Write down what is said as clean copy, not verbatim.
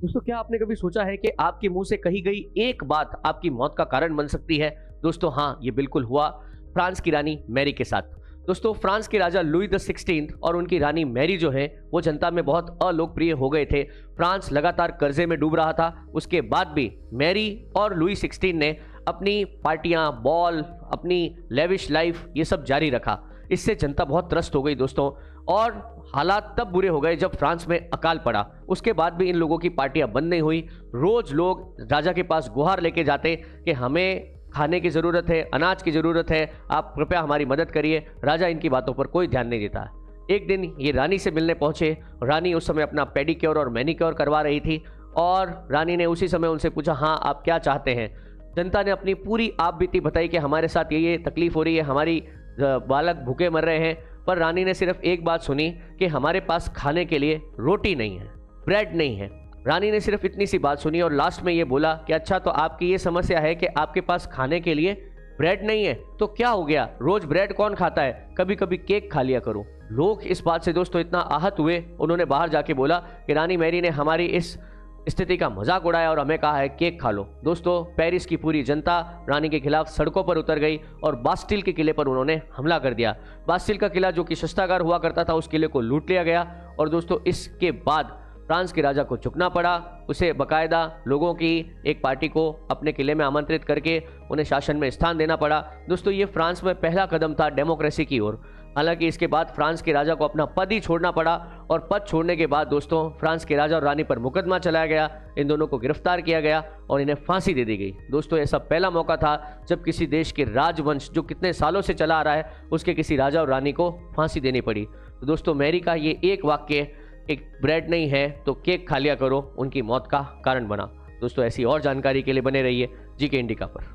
दोस्तों, क्या आपने कभी सोचा है कि आपके मुंह से कही गई एक बात आपकी मौत का कारण बन सकती है? दोस्तों हाँ, ये बिल्कुल हुआ फ्रांस की रानी मैरी के साथ। दोस्तों, फ्रांस के राजा लुई द 16 और उनकी रानी मैरी जो है वो जनता में बहुत अलोकप्रिय हो गए थे। फ्रांस लगातार कर्जे में डूब रहा था। उसके बाद भी मैरी और लुई 16 ने अपनी पार्टियां, बॉल, अपनी लेविश लाइफ ये सब जारी रखा। इससे जनता बहुत त्रस्त हो गई दोस्तों, और हालात तब बुरे हो गए जब फ्रांस में अकाल पड़ा। उसके बाद भी इन लोगों की पार्टियां बंद नहीं हुई। रोज लोग राजा के पास गुहार लेके जाते कि हमें खाने की ज़रूरत है, अनाज की ज़रूरत है, आप कृपया हमारी मदद करिए। राजा इनकी बातों पर कोई ध्यान नहीं देता। एक दिन ये रानी से मिलने पहुंचे। रानी उस समय अपना पेडिक्योर और मैनिक्योर करवा रही थी, और रानी ने उसी समय उनसे पूछा, हाँ आप क्या चाहते हैं? जनता ने अपनी पूरी आप बीती बताई कि हमारे साथ ये तकलीफ हो रही है, हमारी बालक भूखे मर रहे हैं। पर रानी ने सिर्फ एक बात सुनी कि हमारे पास खाने के लिए रोटी नहीं है, ब्रेड नहीं है। रानी ने सिर्फ इतनी सी बात सुनी और लास्ट में ये बोला कि अच्छा, तो आपकी ये समस्या है कि आपके पास खाने के लिए ब्रेड नहीं है, तो क्या हो गया, रोज ब्रेड कौन खाता है, कभी कभी केक खा लिया करो। लोग इस बात से दोस्तों इतना आहत हुए, उन्होंने बाहर जाके बोला कि रानी मैरी ने हमारी इस स्थिति का मजाक उड़ाया और हमें कहा है केक खा लो। दोस्तों, पेरिस की पूरी जनता रानी के खिलाफ सड़कों पर उतर गई और बास्टिल के किले पर उन्होंने हमला कर दिया। बास्टिल का किला जो कि शस्त्रागार हुआ करता था, उस किले को लूट लिया गया। और दोस्तों, इसके बाद फ्रांस के राजा को झुकना पड़ा। उसे बकायदा लोगों की एक पार्टी को अपने किले में आमंत्रित करके उन्हें शासन में स्थान देना पड़ा। दोस्तों, ये फ्रांस में पहला कदम था डेमोक्रेसी की ओर। हालांकि इसके बाद फ्रांस के राजा को अपना पद ही छोड़ना पड़ा, और पद छोड़ने के बाद दोस्तों फ्रांस के राजा और रानी पर मुकदमा चलाया गया। इन दोनों को गिरफ्तार किया गया और इन्हें फांसी दे दी गई। दोस्तों, ऐसा पहला मौका था जब किसी देश के राजवंश जो कितने सालों से चला आ रहा है, उसके किसी राजा और रानी को फांसी देनी पड़ी। तो दोस्तों, मैरी का ये एक वाक्य, एक ब्रेड नहीं है तो केक खा लिया करो, उनकी मौत का कारण बना। दोस्तों, ऐसी और जानकारी के लिए बने रहिए जीके इंडिका पर।